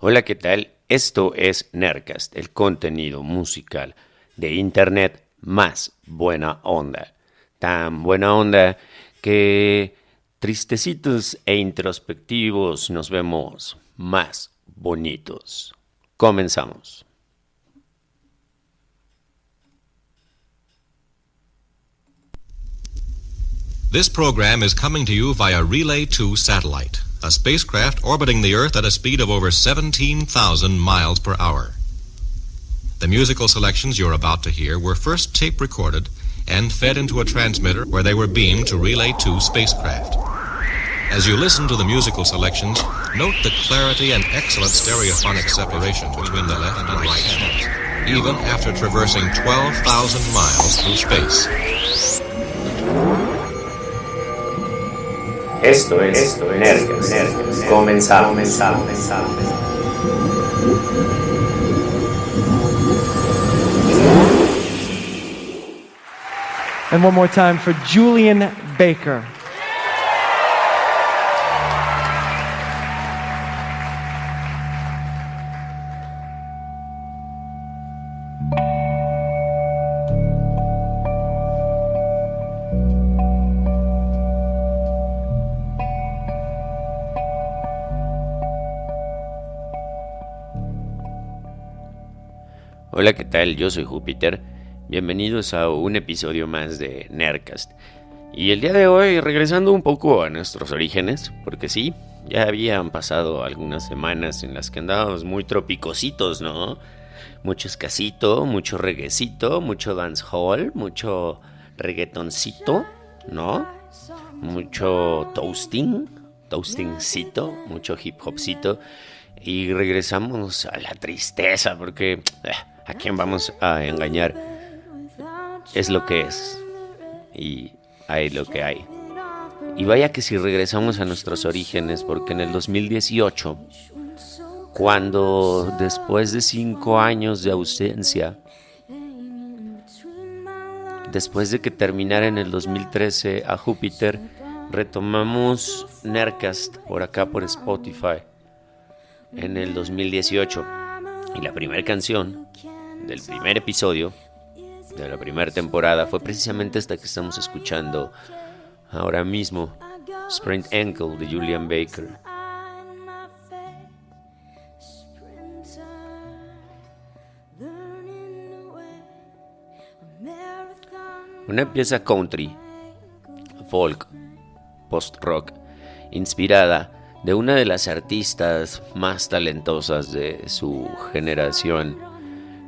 Hola, ¿qué tal? Esto es Nerdcast, el contenido musical de internet más buena onda. Tan buena onda que tristecitos e introspectivos nos vemos más bonitos. Comenzamos. This program is coming to you via Relay 2 satellite, a spacecraft orbiting the Earth at a speed of over 17,000 miles per hour. The musical selections you're about to hear were first tape recorded and fed into a transmitter where they were beamed to Relay 2 spacecraft. As you listen to the musical selections, note the clarity and excellent stereophonic separation between the left and right channels, even after traversing 12,000 miles through space. Esto es Nerdcast. Comenzamos. And one more time for Julian Baker. Hola, ¿qué tal? Yo soy Júpiter. Bienvenidos a un episodio más de Nerdcast. Y el día de hoy, regresando un poco a nuestros orígenes, porque sí, ya habían pasado algunas semanas en las que andábamos muy tropicositos, ¿no? Mucho escasito, mucho reguecito, mucho dancehall, mucho reggaetoncito, ¿no? Mucho toastingcito, mucho hip hopcito. Y regresamos a la tristeza, porque ¿a quién vamos a engañar? Es lo que es. Y hay lo que hay. Y vaya que si regresamos a nuestros orígenes, porque en el 2018, cuando después de 5 años de ausencia, después de que terminara en el 2013 a Júpiter, retomamos Nerdcast por acá por Spotify en el 2018. Y la primera canción del primer episodio de la primera temporada fue precisamente esta que estamos escuchando ahora mismo, Sprained Ankle de Julian Baker. Una pieza country, folk, post-rock, inspirada de una de las artistas más talentosas de su generación.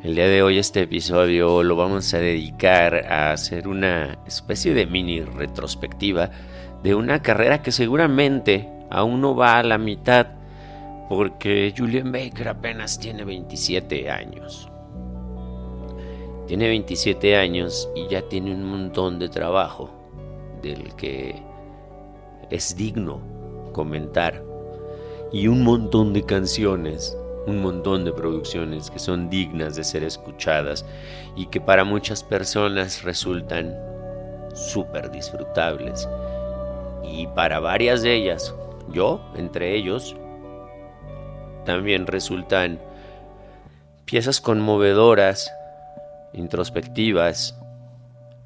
El día de hoy este episodio lo vamos a dedicar a hacer una especie de mini retrospectiva de una carrera que seguramente aún no va a la mitad, porque Julian Baker apenas tiene 27 años. Tiene 27 años y ya tiene un montón de trabajo del que es digno comentar, y un montón de canciones, un montón de producciones que son dignas de ser escuchadas y que para muchas personas resultan súper disfrutables, y para varias de ellas, yo entre ellos, también resultan piezas conmovedoras, introspectivas,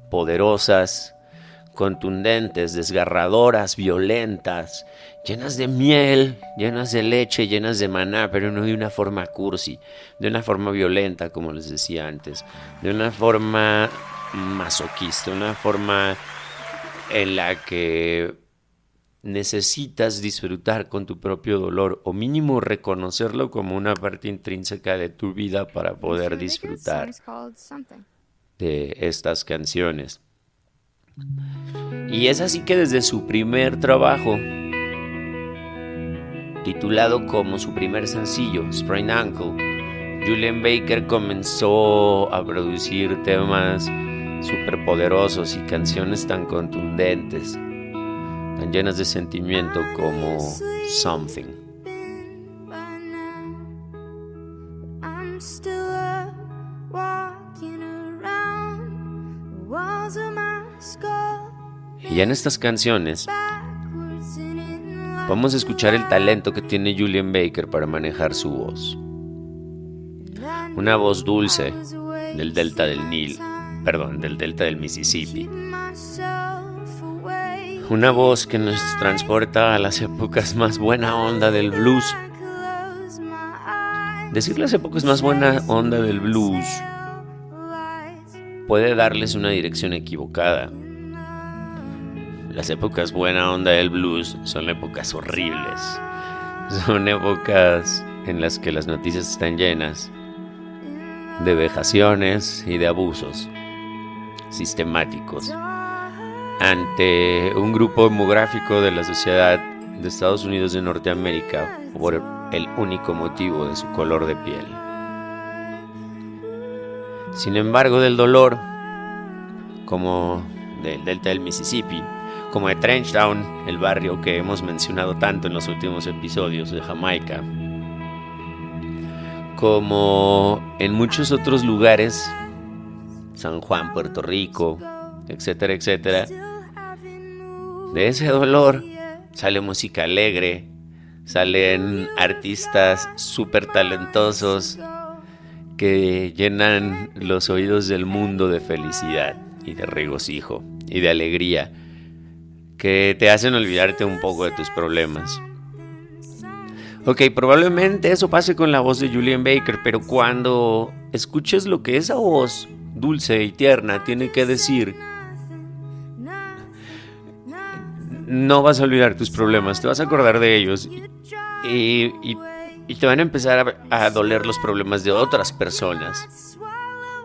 poderosas, contundentes, desgarradoras, violentas, llenas de miel, llenas de leche, llenas de maná, pero no de una forma cursi, de una forma violenta, como les decía antes, de una forma masoquista, una forma en la que necesitas disfrutar con tu propio dolor, o mínimo reconocerlo como una parte intrínseca de tu vida para poder disfrutar de estas canciones. Y es así que desde su primer trabajo, titulado como su primer sencillo, Sprained Ankle, Julian Baker comenzó a producir temas súper poderosos y canciones tan contundentes, tan llenas de sentimiento como Something. Y en estas canciones Vamos a escuchar el talento que tiene Julien Baker para manejar su voz. Una voz dulce del delta del Mississippi. Una voz que nos transporta a las épocas más buena onda del blues. Decir las épocas más buena onda del blues puede darles una dirección equivocada. Las épocas buena onda del blues son épocas horribles. Son épocas en las que las noticias están llenas de vejaciones y de abusos sistemáticos ante un grupo demográfico de la sociedad de Estados Unidos de Norteamérica por el único motivo de su color de piel. Sin embargo, del dolor, como del delta del Mississippi, como de Trenchtown, el barrio que hemos mencionado tanto en los últimos episodios de Jamaica, como en muchos otros lugares, San Juan, Puerto Rico, etcétera, etcétera, de ese dolor sale música alegre, salen artistas súper talentosos que llenan los oídos del mundo de felicidad y de regocijo y de alegría, que te hacen olvidarte un poco de tus problemas. Ok, probablemente eso pase con la voz de Julien Baker, pero cuando escuches lo que esa voz dulce y tierna tiene que decir, no vas a olvidar tus problemas, te vas a acordar de ellos y te van a empezar a doler los problemas de otras personas.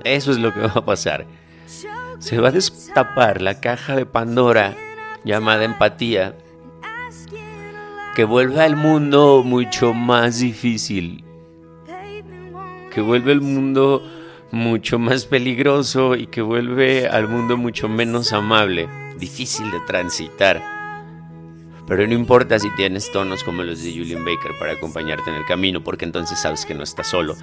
Eso es lo que va a pasar. Se va a destapar la caja de Pandora llamada empatía, que vuelve al mundo mucho más difícil, que vuelve al mundo mucho más peligroso y que vuelve al mundo mucho menos amable, difícil de transitar. Pero no importa si tienes tonos como los de Julien Baker para acompañarte en el camino, porque entonces sabes que no estás solo.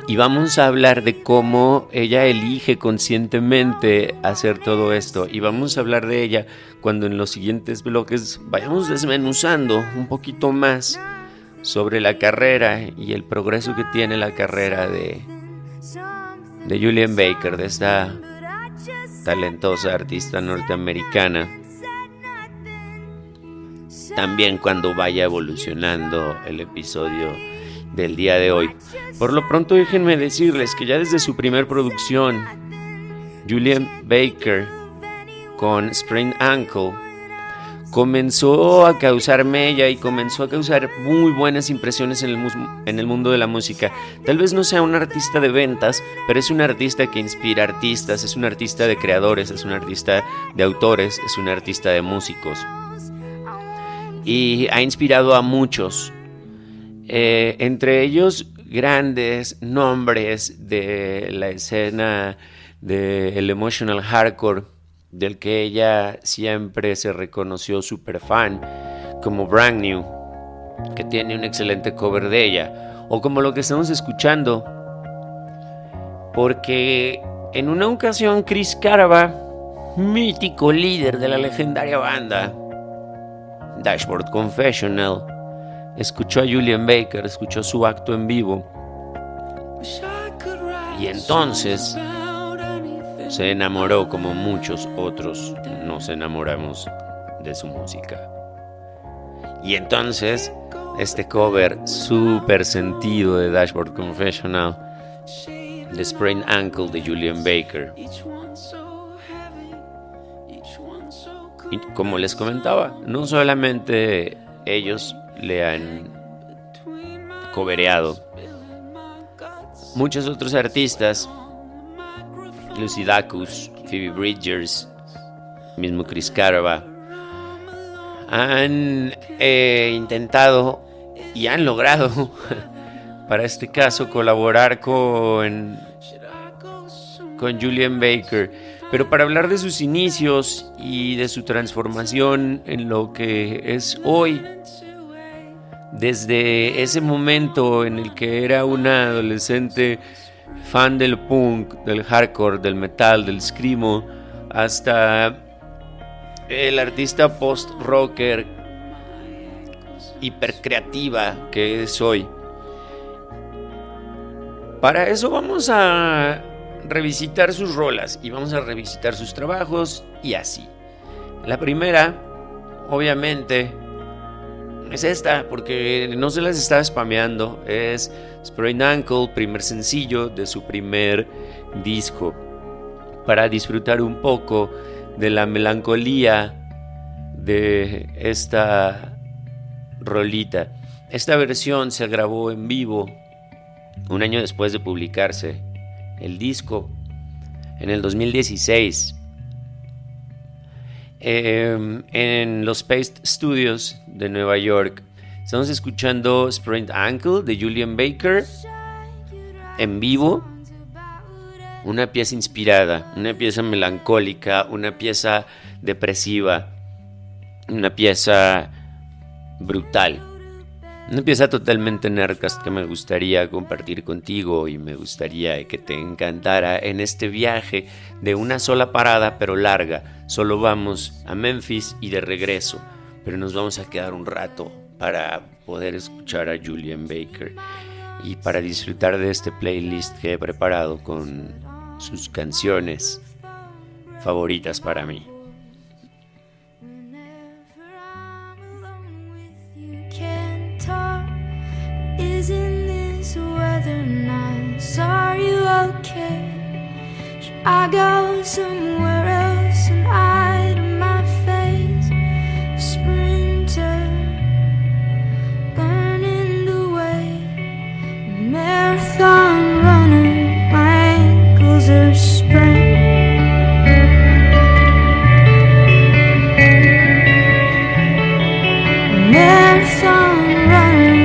Y vamos a hablar de cómo ella elige conscientemente hacer todo esto. Y vamos a hablar de ella cuando en los siguientes bloques vayamos desmenuzando un poquito más sobre la carrera y el progreso que tiene la carrera de Julien Baker, de esta talentosa artista norteamericana. También cuando vaya evolucionando el episodio del día de hoy. Por lo pronto, déjenme decirles que ya desde su primer producción, Julien Baker con Sprained Ankle comenzó a causar mella y comenzó a causar muy buenas impresiones en el mundo de la música. Tal vez no sea un artista de ventas, pero es un artista que inspira artistas, es un artista de creadores, es un artista de autores, es un artista de músicos. Y ha inspirado a muchos. Entre ellos grandes nombres de la escena del emotional hardcore, del que ella siempre se reconoció super fan, como Brand New, que tiene un excelente cover de ella, o como lo que estamos escuchando, porque en una ocasión Chris Caraba, mítico líder de la legendaria banda Dashboard Confessional, escuchó a Julien Baker, escuchó su acto en vivo y entonces se enamoró como muchos otros nos enamoramos de su música. Y entonces este cover súper sentido de Dashboard Confessional, de Sprained Ankle de Julien Baker. Y como les comentaba, no solamente ellos le han covereado, muchos otros artistas, Lucy Dacus, Phoebe Bridgers, mismo Chris Caraba, han intentado y han logrado, para este caso, colaborar con Julien Baker. Pero para hablar de sus inicios y de su transformación en lo que es hoy, desde ese momento en el que era una adolescente fan del punk, del hardcore, del metal, del screamo, hasta el artista post-rocker hipercreativa que es hoy. Para eso vamos a revisitar sus rolas y vamos a revisitar sus trabajos y así. La primera, obviamente, es esta, porque no se las estaba spameando. Es Sprained Ankle, primer sencillo de su primer disco, para disfrutar un poco de la melancolía de esta rolita. Esta versión se grabó en vivo un año después de publicarse el disco, en el 2016, en los Paste Studios de Nueva York. Estamos escuchando Sprained Ankle de Julian Baker en vivo. Una pieza inspirada, una pieza melancólica, una pieza depresiva, una pieza brutal, una pieza totalmente Nerdcast que me gustaría compartir contigo y me gustaría que te encantara en este viaje de una sola parada pero larga. Solo vamos a Memphis y de regreso, pero nos vamos a quedar un rato para poder escuchar a Julian Baker y para disfrutar de este playlist que he preparado con sus canciones favoritas para mí. Isn't this weather nice? Are you okay? Should I go somewhere else and hide my face? Sprinter, learning the way. Marathon runner, my ankles are sprained. Marathon runner.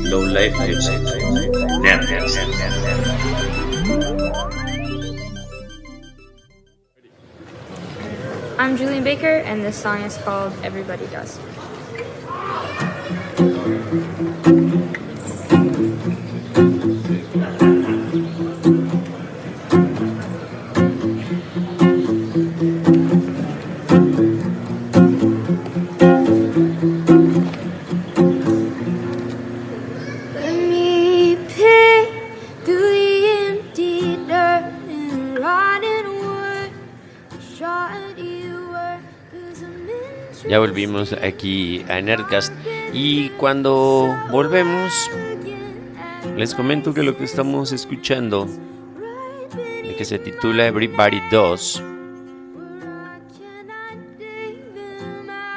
Low Life Music Nerdcast. I'm Julian Baker, and this song is called Everybody Does. Ya volvimos aquí a Nerdcast y cuando volvemos les comento que lo que estamos escuchando, que se titula Everybody Does,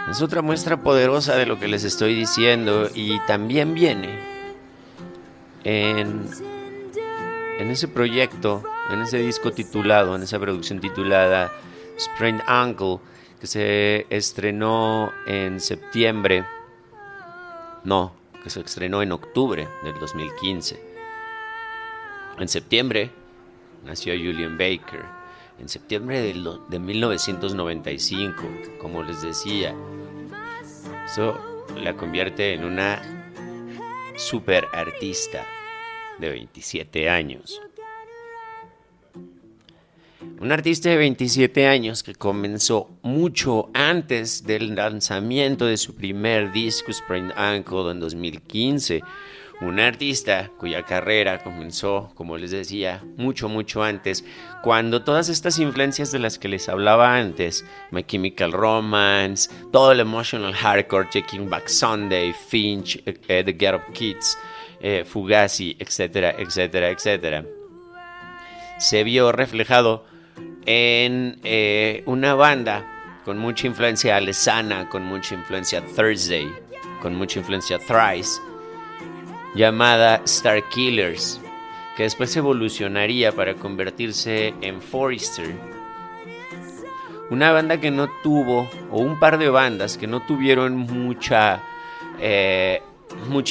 es otra muestra poderosa de lo que les estoy diciendo, y también viene en ese proyecto, en ese disco titulado, en esa producción titulada Sprained Ankle, que se estrenó en septiembre, que se estrenó en octubre del 2015. En septiembre nació Julian Baker, en septiembre de 1995, como les decía. Eso la convierte en una super artista de 27 años. Un artista de 27 años que comenzó mucho antes del lanzamiento de su primer disco Sprained Ankle en 2015. Un artista cuya carrera comenzó, como les decía, mucho antes, cuando todas estas influencias de las que les hablaba antes, My Chemical Romance, todo el emotional hardcore, Taking Back Sunday, Finch, The Get Up Kids, Fugazi, etcétera, se vio reflejado en una banda con mucha influencia alesana, con mucha influencia Thursday, con mucha influencia Thrice, llamada Starkillers, que después evolucionaría para convertirse en Forrester. Una banda que no tuvo, o un par de bandas que no tuvieron mucha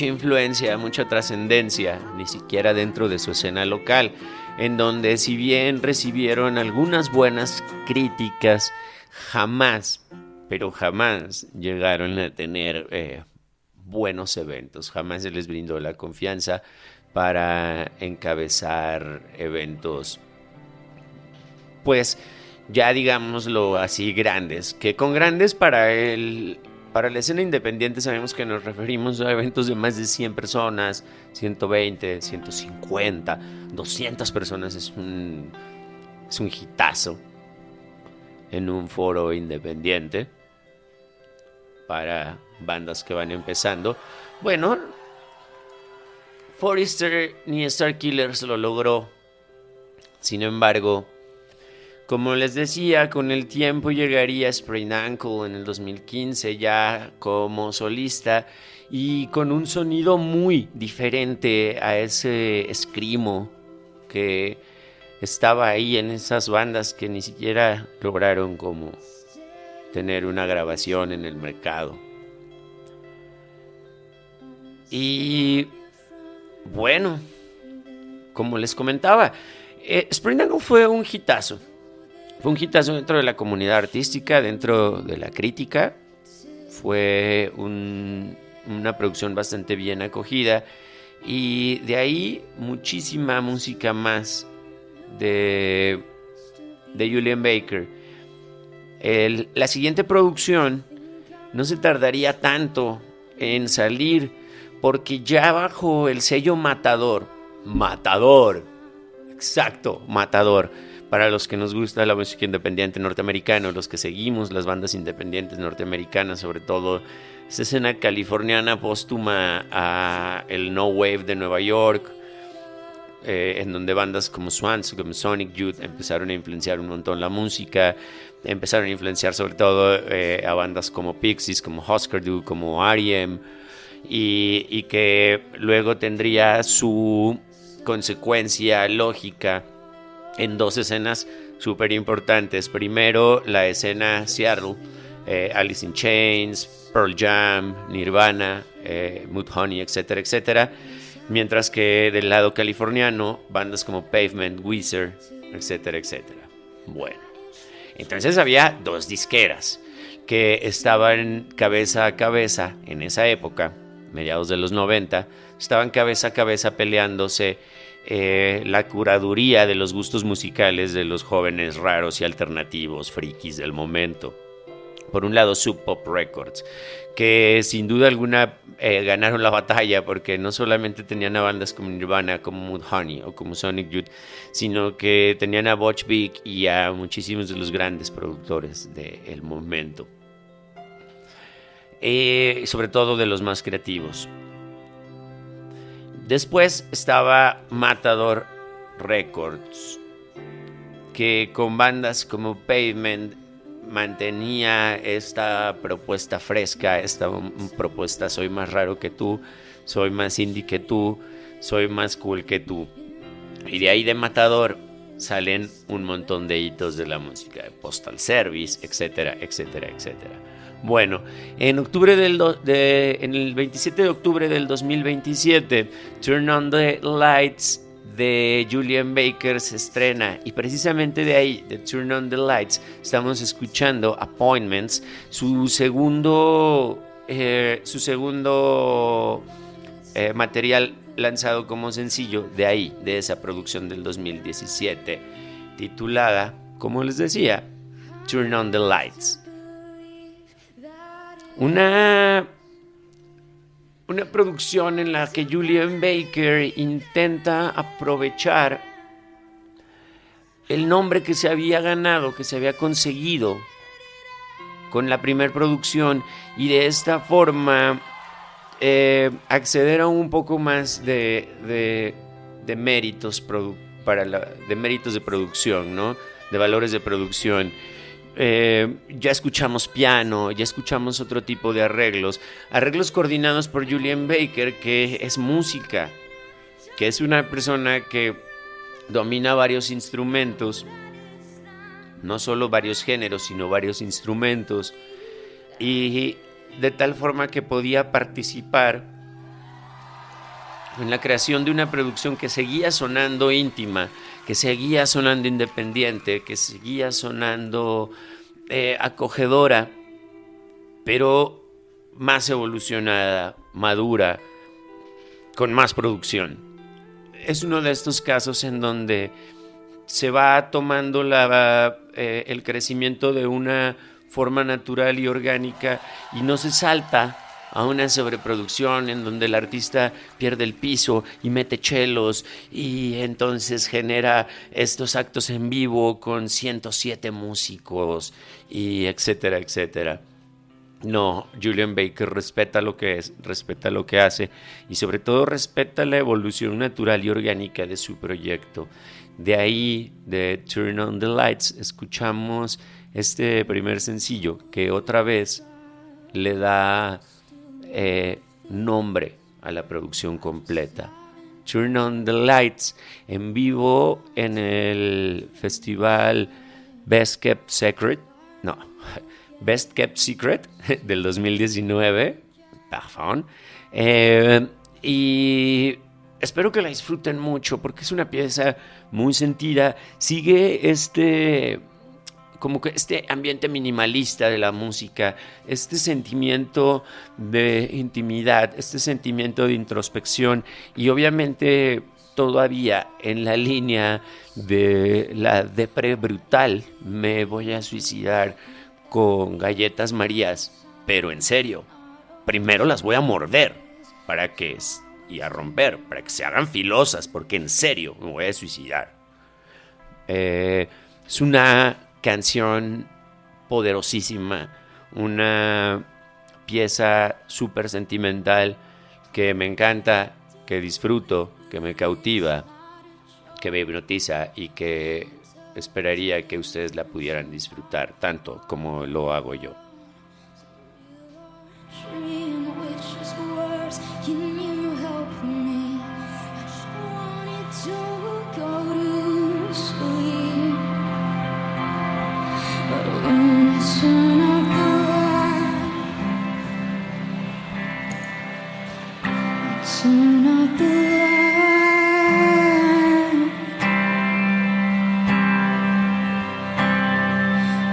influencia, mucha trascendencia, ni siquiera dentro de su escena local, en donde si bien recibieron algunas buenas críticas, jamás llegaron a tener buenos eventos, jamás se les brindó la confianza para encabezar eventos, pues ya digámoslo así, grandes, que con grandes para la escena independiente sabemos que nos referimos a eventos de más de 100 personas, 120, 150, 200 personas. Es un hitazo en un foro independiente para bandas que van empezando. Bueno, Forrester ni Starkillers lo logró. Sin embargo, como les decía, con el tiempo llegaría Sprained Ankle en el 2015 ya como solista y con un sonido muy diferente a ese escrimo que estaba ahí en esas bandas que ni siquiera lograron como tener una grabación en el mercado. Y bueno, como les comentaba, Sprained Ankle fue un hitazo. Fue un hitazo dentro de la comunidad artística, dentro de la crítica. Fue una producción bastante bien acogida. Y de ahí muchísima música más de Julian Baker. La siguiente producción no se tardaría tanto en salir, porque ya bajo el sello Matador, exacto, Matador, para los que nos gusta la música independiente norteamericana, los que seguimos las bandas independientes norteamericanas, sobre todo esa escena californiana póstuma a el No Wave de Nueva York, en donde bandas como Swans, como Sonic Youth empezaron a influenciar un montón la música, empezaron a influenciar sobre todo a bandas como Pixies, como Husker Du, como R.E.M., y que luego tendría su consecuencia lógica en dos escenas súper importantes. Primero, la escena Seattle, Alice in Chains, Pearl Jam, Nirvana, Mudhoney, etcétera. Mientras que del lado californiano, bandas como Pavement, Weezer, etcétera. Bueno, entonces había dos disqueras que estaban cabeza a cabeza en esa época, mediados de los 90, estaban cabeza a cabeza peleándose la curaduría de los gustos musicales de los jóvenes raros y alternativos, frikis del momento. Por un lado, Sub Pop Records, que sin duda alguna ganaron la batalla, porque no solamente tenían a bandas como Nirvana, como Mudhoney o como Sonic Youth, sino que tenían a Butch Vig y a muchísimos de los grandes productores del momento, sobre todo de los más creativos. Después estaba Matador Records, que con bandas como Pavement mantenía esta propuesta fresca, esta propuesta: soy más raro que tú, soy más indie que tú, soy más cool que tú. Y de ahí de Matador salen un montón de hitos de la música, de Postal Service, etcétera. Bueno, en el 27 de octubre del 2027, Turn on the Lights de Julian Baker se estrena, y precisamente de ahí, de Turn on the Lights, estamos escuchando Appointments, su segundo material lanzado como sencillo de ahí, de esa producción del 2017, titulada como les decía, Turn on the Lights. Una producción en la que Julian Baker intenta aprovechar el nombre que se había ganado, que se había conseguido con la primera producción, y de esta forma acceder a un poco más de méritos de méritos de producción, ¿no? De valores de producción. Ya escuchamos piano, ya escuchamos otro tipo de arreglos coordinados por Julian Baker, que es música, que es una persona que domina varios instrumentos, no solo varios géneros, sino varios instrumentos, y de tal forma que podía participar en la creación de una producción que seguía sonando íntima, que seguía sonando independiente, que seguía sonando acogedora, pero más evolucionada, madura, con más producción. Es uno de estos casos en donde se va tomando el crecimiento de una forma natural y orgánica y no se salta a una sobreproducción en donde el artista pierde el piso y mete chelos y entonces genera estos actos en vivo con 107 músicos y etcétera, etcétera. No, Julian Baker respeta lo que es, respeta lo que hace y sobre todo respeta la evolución natural y orgánica de su proyecto. De ahí, de Turn on the Lights, escuchamos este primer sencillo que otra vez le da nombre a la producción completa. Turn on the Lights, en vivo en el festival Best Kept Secret del 2019, perdón, y espero que la disfruten mucho porque es una pieza muy sentida, sigue como que este ambiente minimalista de la música, este sentimiento de intimidad, este sentimiento de introspección y obviamente todavía en la línea de la depre brutal, me voy a suicidar con galletas Marías, pero en serio, primero las voy a morder y a romper, para que se hagan filosas, porque en serio me voy a suicidar. Es una canción poderosísima, una pieza súper sentimental que me encanta, que disfruto, que me cautiva, que me hipnotiza y que esperaría que ustedes la pudieran disfrutar tanto como lo hago yo. Turn up the light.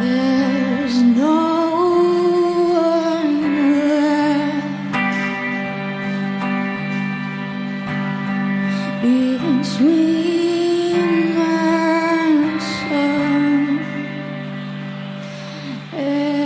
There's no one left between myself and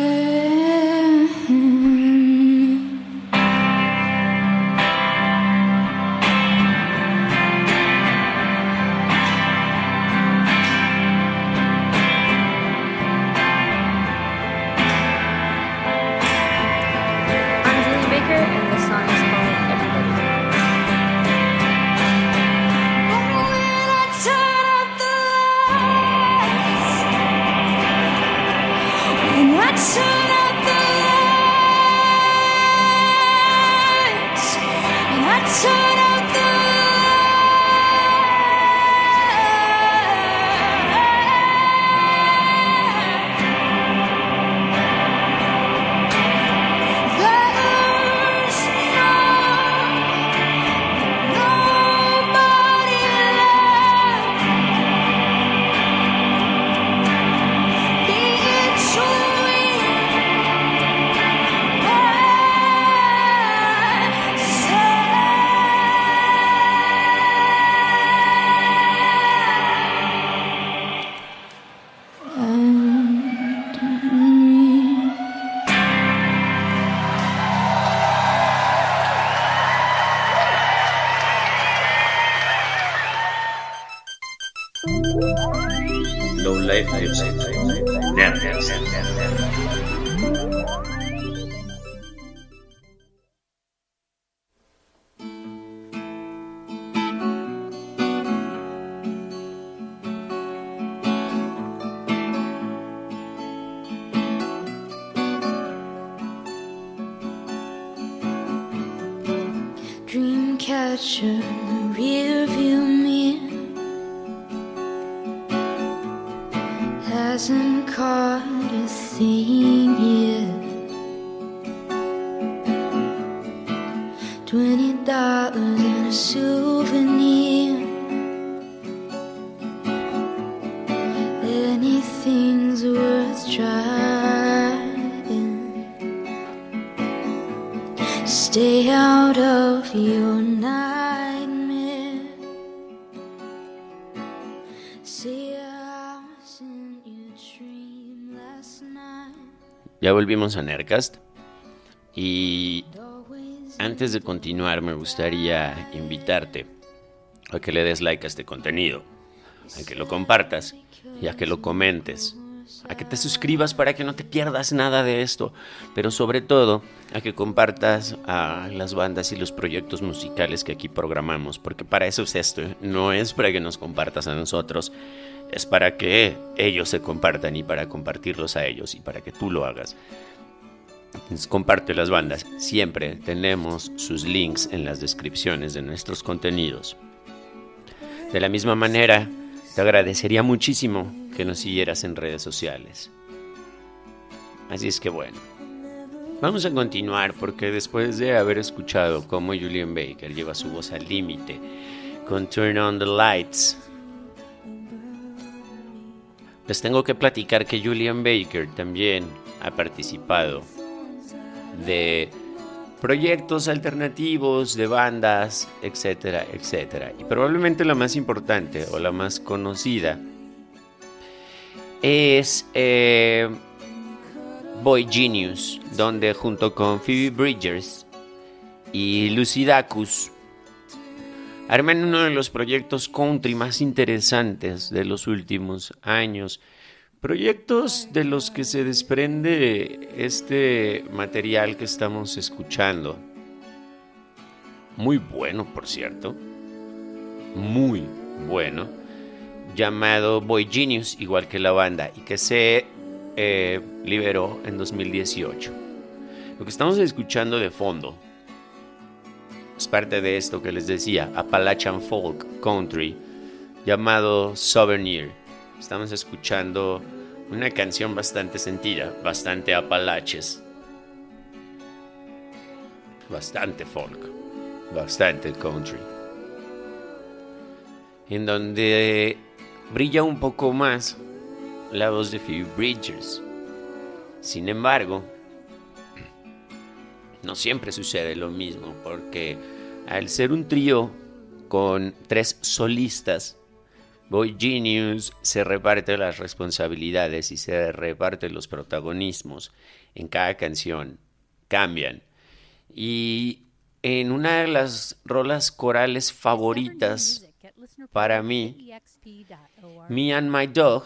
Dreamcatcher, rear view mirror hasn't caught a thing yet. $20 and a souvenir. Anything's worth trying. Stay out of your nightmare. See, I was in your dream last night. Ya volvimos a Nerdcast y antes de continuar me gustaría invitarte a que le des like a este contenido, a que lo compartas y a que lo comentes, a que te suscribas para que no te pierdas nada de esto, pero sobre todo a que compartas a las bandas y los proyectos musicales que aquí programamos, porque para eso es esto, no es para que nos compartas a nosotros, es para que ellos se compartan y para compartirlos a ellos y para que tú lo hagas. Entonces, comparte las bandas, siempre tenemos sus links en las descripciones de nuestros contenidos. De la misma manera, te agradecería muchísimo que nos siguieras en redes sociales. Así es que bueno, vamos a continuar porque después de haber escuchado cómo Julian Baker lleva su voz al límite con Turn on the Lights, les tengo que platicar que Julian Baker también ha participado de proyectos alternativos, de bandas, etcétera, etcétera. Y probablemente la más importante o la más conocida es Boy Genius, donde junto con Phoebe Bridgers y Lucy Dacus arman uno de los proyectos country más interesantes de los últimos años. Proyectos de los que se desprende este material que estamos escuchando. Muy bueno, por cierto. Muy bueno. Llamado Boy Genius, igual que la banda, y que se liberó en 2018. Lo que estamos escuchando de fondo es parte de esto que les decía, Appalachian Folk Country, llamado Souvenir. Estamos escuchando una canción bastante sentida, bastante Apalaches, bastante folk, bastante country, en donde brilla un poco más la voz de Phoebe Bridgers. Sin embargo, no siempre sucede lo mismo, porque al ser un trío con 3 solistas, Boy Genius se reparte las responsabilidades y se reparte los protagonismos. En cada canción cambian. Y en una de las rolas corales favoritas para mí, Me and My Dog,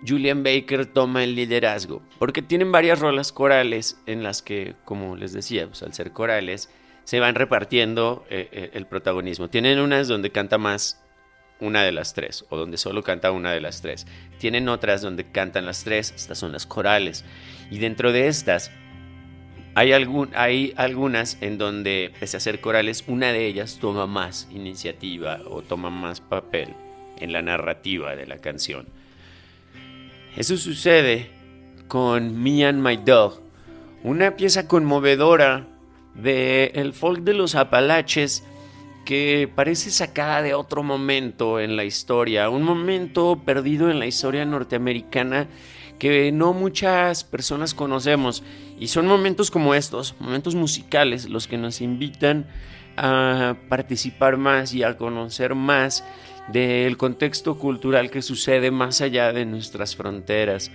Julian Baker toma el liderazgo, porque tienen varias rolas corales en las que, como les decía, pues, al ser corales, se van repartiendo el protagonismo. Tienen unas donde canta más una de las 3, o donde solo canta una de las 3. Tienen otras donde cantan las 3, estas son las corales. Y dentro de estas hay algunas en donde, pese a ser corales, una de ellas toma más iniciativa o toma más papel en la narrativa de la canción. Eso sucede con Me and My Dog, una pieza conmovedora del folk de los Apalaches, que parece sacada de otro momento en la historia, un momento perdido en la historia norteamericana que no muchas personas conocemos, y son momentos como estos, momentos musicales, los que nos invitan a participar más y a conocer más del contexto cultural que sucede más allá de nuestras fronteras,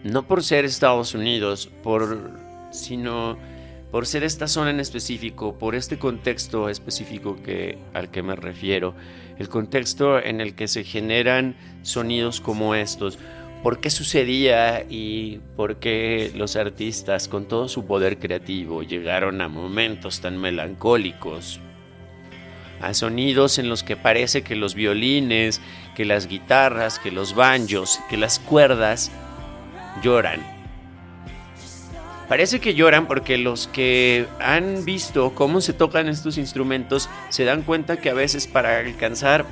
no por ser Estados Unidos, sino por ser esta zona en específico, por este contexto específico al que me refiero, el contexto en el que se generan sonidos como estos, por qué sucedía y por qué los artistas con todo su poder creativo llegaron a momentos tan melancólicos, a sonidos en los que parece que los violines, que las guitarras, que los banjos, que las cuerdas lloran. Parece que lloran porque los que han visto cómo se tocan estos instrumentos se dan cuenta que a veces para alcanzar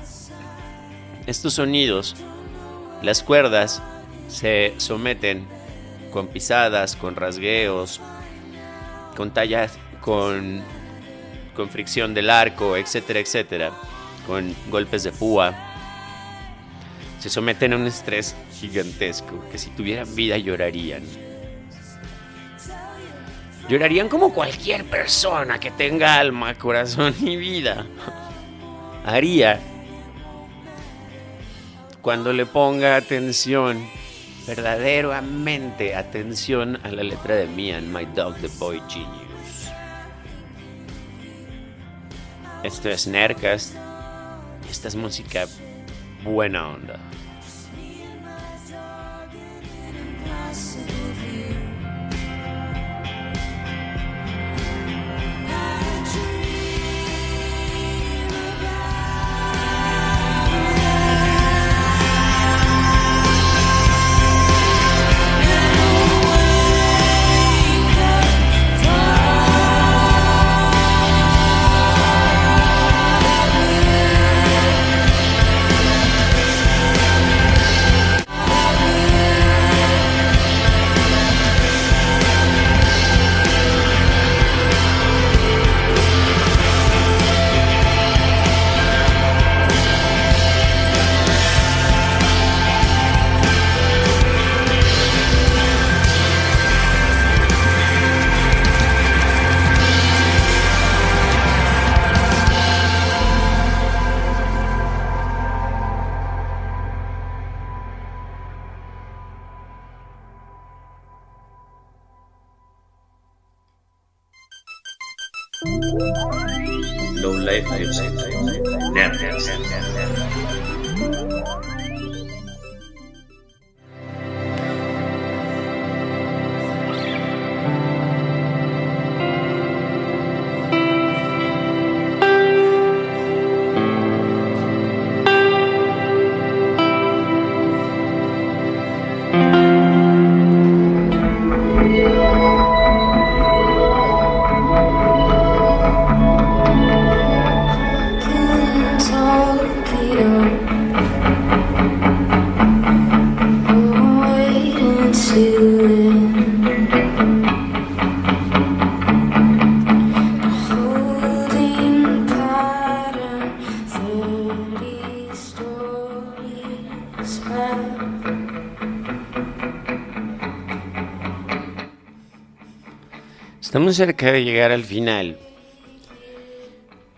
estos sonidos, las cuerdas se someten con pisadas, con rasgueos, con tallas, con fricción del arco, etcétera, etcétera, con golpes de púa. Se someten a un estrés gigantesco que si tuvieran vida llorarían. Llorarían como cualquier persona que tenga alma, corazón y vida haría cuando le ponga atención, verdaderamente atención a la letra de Me and My Dog, The Boy Genius. Esto es Nerdcast y esta es música buena onda. Low Life Music Nerdcast. Estamos cerca de llegar al final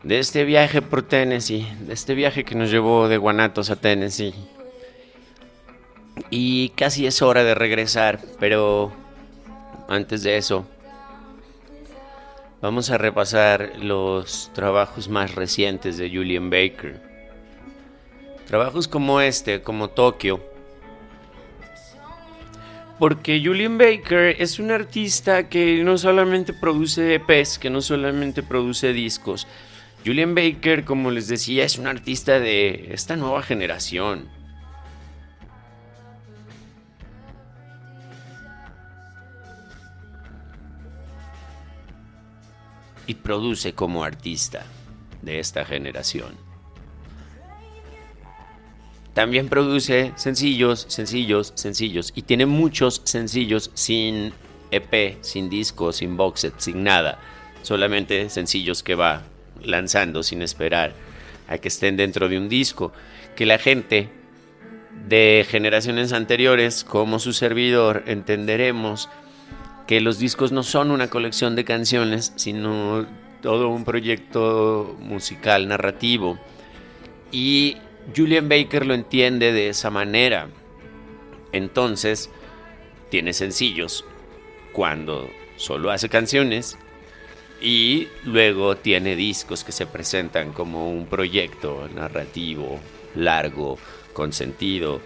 de este viaje por Tennessee, de este viaje que nos llevó de Guanatos a Tennessee. Y casi es hora de regresar, pero antes de eso, vamos a repasar los trabajos más recientes de Julien Baker. Trabajos como este, como Tokyo. Porque Julien Baker es un artista que no solamente produce EPs, que no solamente produce discos. Julien Baker, como les decía, es un artista de esta nueva generación. Y produce como artista de esta generación. También produce sencillos. Y tiene muchos sencillos sin EP, sin disco, sin box set, sin nada. Solamente sencillos que va lanzando sin esperar a que estén dentro de un disco. Que la gente de generaciones anteriores, como su servidor, entenderemos que los discos no son una colección de canciones, sino todo un proyecto musical, narrativo. Y Julien Baker lo entiende de esa manera. Entonces, tiene sencillos cuando solo hace canciones Y luego tiene discos que se presentan como un proyecto narrativo largo, con sentido,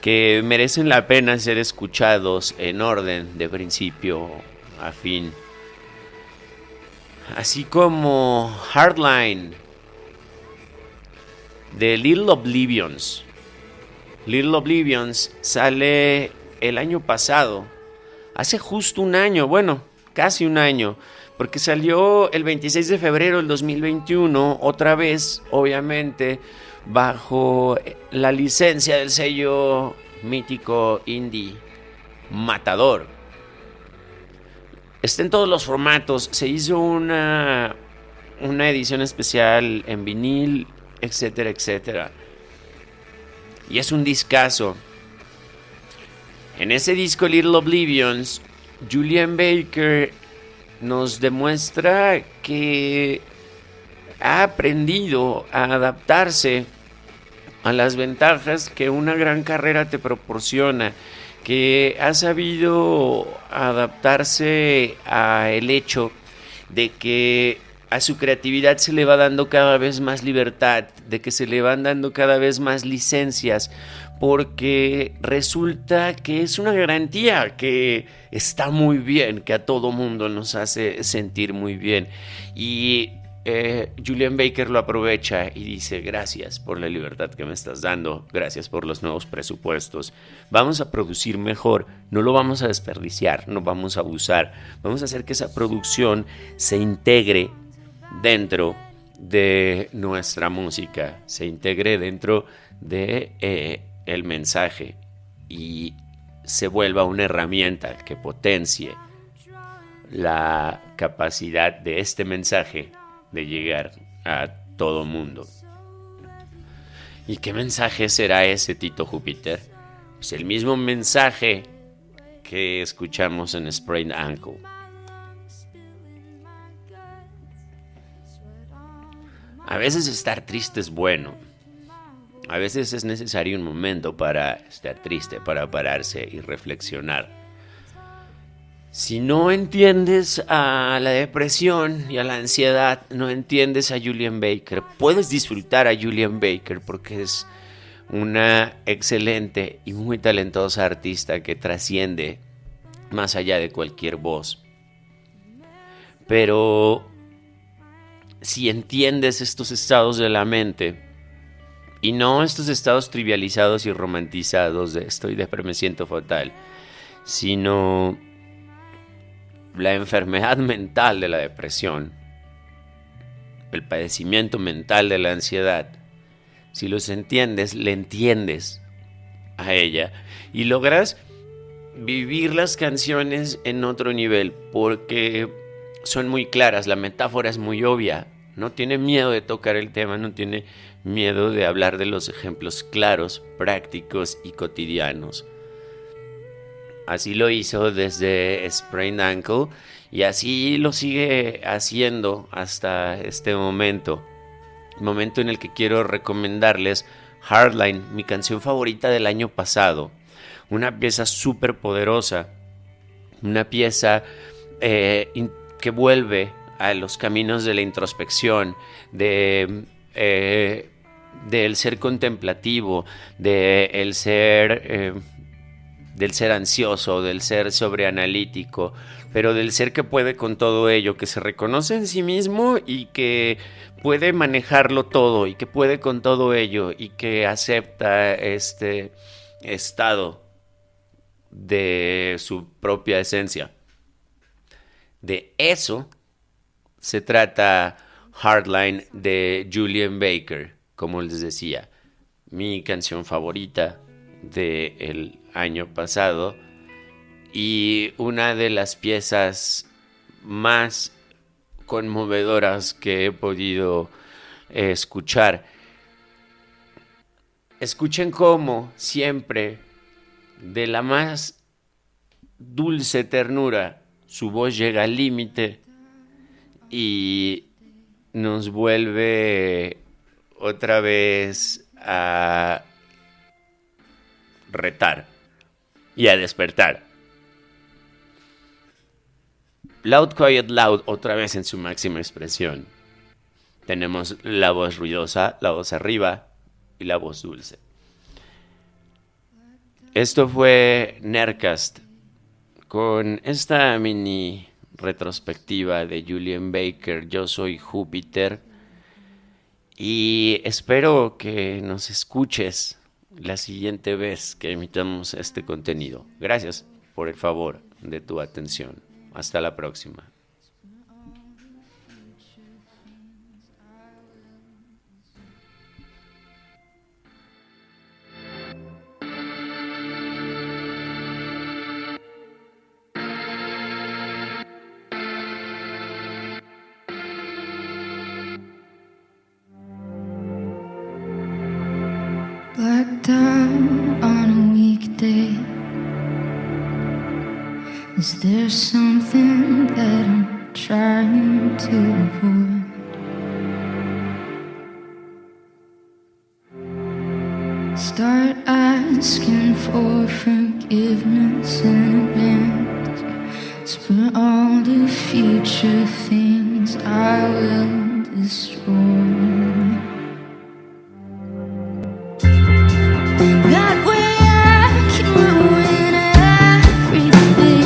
que merecen la pena ser escuchados en orden de principio a fin. Así como Hardline de Little Oblivions. Little Oblivions sale el año pasado, hace justo un año, bueno, casi un año, porque salió el 26 de febrero del 2021, otra vez, obviamente, bajo la licencia del sello mítico indie Matador. Está en todos los formatos, se hizo una edición especial en vinil, etcétera, etcétera. Y es un discazo. En ese disco Little Oblivions, Julian Baker nos demuestra que ha aprendido a adaptarse a las ventajas que una gran carrera te proporciona, que ha sabido adaptarse al hecho de que a su creatividad se le va dando cada vez más libertad, de que se le van dando cada vez más licencias, porque resulta que es una garantía que está muy bien, que a todo mundo nos hace sentir muy bien. Y Julian Baker lo aprovecha y dice: gracias por la libertad que me estás dando, gracias por los nuevos presupuestos, vamos a producir mejor, no lo vamos a desperdiciar, no vamos a abusar, vamos a hacer que esa producción se integre dentro de nuestra música, se integre dentro de el mensaje y se vuelva una herramienta que potencie la capacidad de este mensaje de llegar a todo mundo. ¿Y qué mensaje será ese, Tito Júpiter? Pues el mismo mensaje que escuchamos en Sprained Ankle. A veces estar triste es bueno. A veces es necesario un momento para estar triste, para pararse y reflexionar. Si no entiendes a la depresión y a la ansiedad, no entiendes a Julian Baker. Puedes disfrutar a Julian Baker porque es una excelente y muy talentosa artista que trasciende más allá de cualquier voz. Pero si entiendes estos estados de la mente, y no estos estados trivializados y romantizados de estoy deprimido, me siento fatal, sino la enfermedad mental de la depresión, el padecimiento mental de la ansiedad, si los entiendes, le entiendes a ella y logras vivir las canciones en otro nivel, porque son muy claras, la metáfora es muy obvia, no tiene miedo de tocar el tema, no tiene miedo de hablar de los ejemplos claros, prácticos y cotidianos. Así lo hizo desde Sprained Ankle y así lo sigue haciendo hasta este momento. El momento en el que quiero recomendarles Hardline, mi canción favorita del año pasado. Una pieza súper poderosa, una pieza que vuelve a los caminos de la introspección, del ser contemplativo, del ser ansioso, del ser sobreanalítico, pero del ser que puede con todo ello, que se reconoce en sí mismo y que puede manejarlo todo y que puede con todo ello y que acepta este estado de su propia esencia. De eso se trata Hardline de Julian Baker, como les decía, mi canción favorita del año pasado y una de las piezas más conmovedoras que he podido escuchar. Escuchen cómo siempre, de la más dulce ternura, su voz llega al límite y nos vuelve otra vez a retar y a despertar. Loud, Quiet, Loud, otra vez en su máxima expresión. Tenemos la voz ruidosa, la voz arriba y la voz dulce. Esto fue Nerdcast con esta mini retrospectiva de Julien Baker. Yo soy Júpiter y espero que nos escuches la siguiente vez que emitamos este contenido. Gracias por el favor de tu atención. Hasta la próxima. Blacked out on a weekday. Is there something that I'm trying to avoid? Start asking for forgiveness in advance for all the future things I will destroy. That way I can ruin everything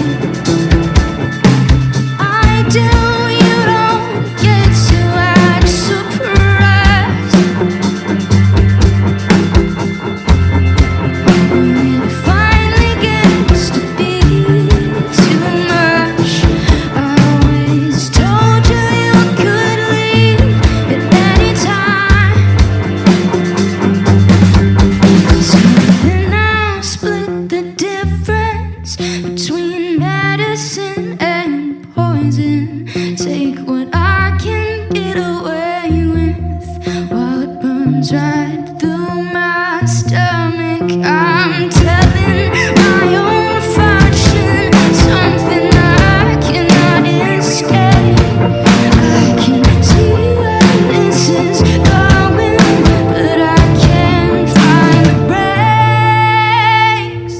I do. You don't get to act surprised when it finally gets to be too much. I always told you you could leave at any time. So then I'll split the difference between medicine and poison. Take what I can get away with while it burns right through my stomach. I'm telling my own fortune, something I cannot escape. I can see where this is going, but I can't find the brakes.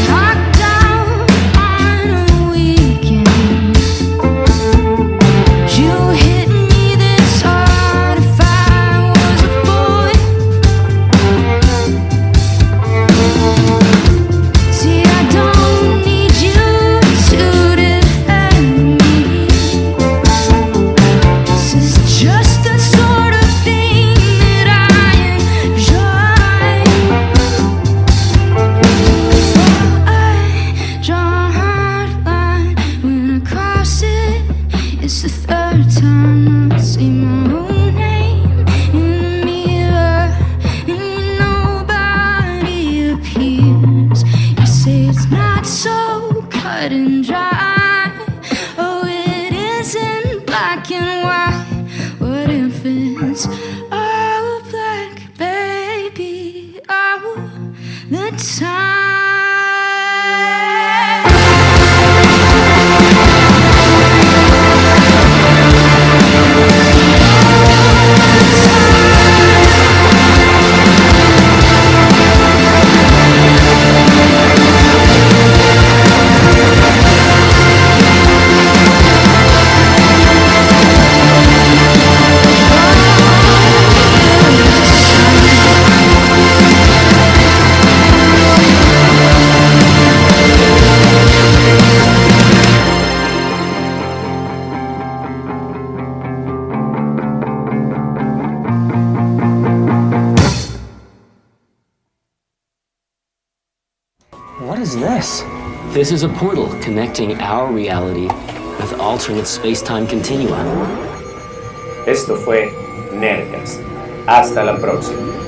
Knocked out on a weekend. You hit me this hard if I was a boy. See, I don't need you to defend me. This is just the sort of thing that I enjoy. Before I draw a hard line, when I cross it, it's the third time I see my own name in the mirror, and nobody appears. You say it's not so cut and dry. Oh, it isn't black and white. What if it's all black, baby, all the time? What is this? This is a portal connecting our reality with alternate space-time continua. Esto fue Nerdcast. Hasta la próxima.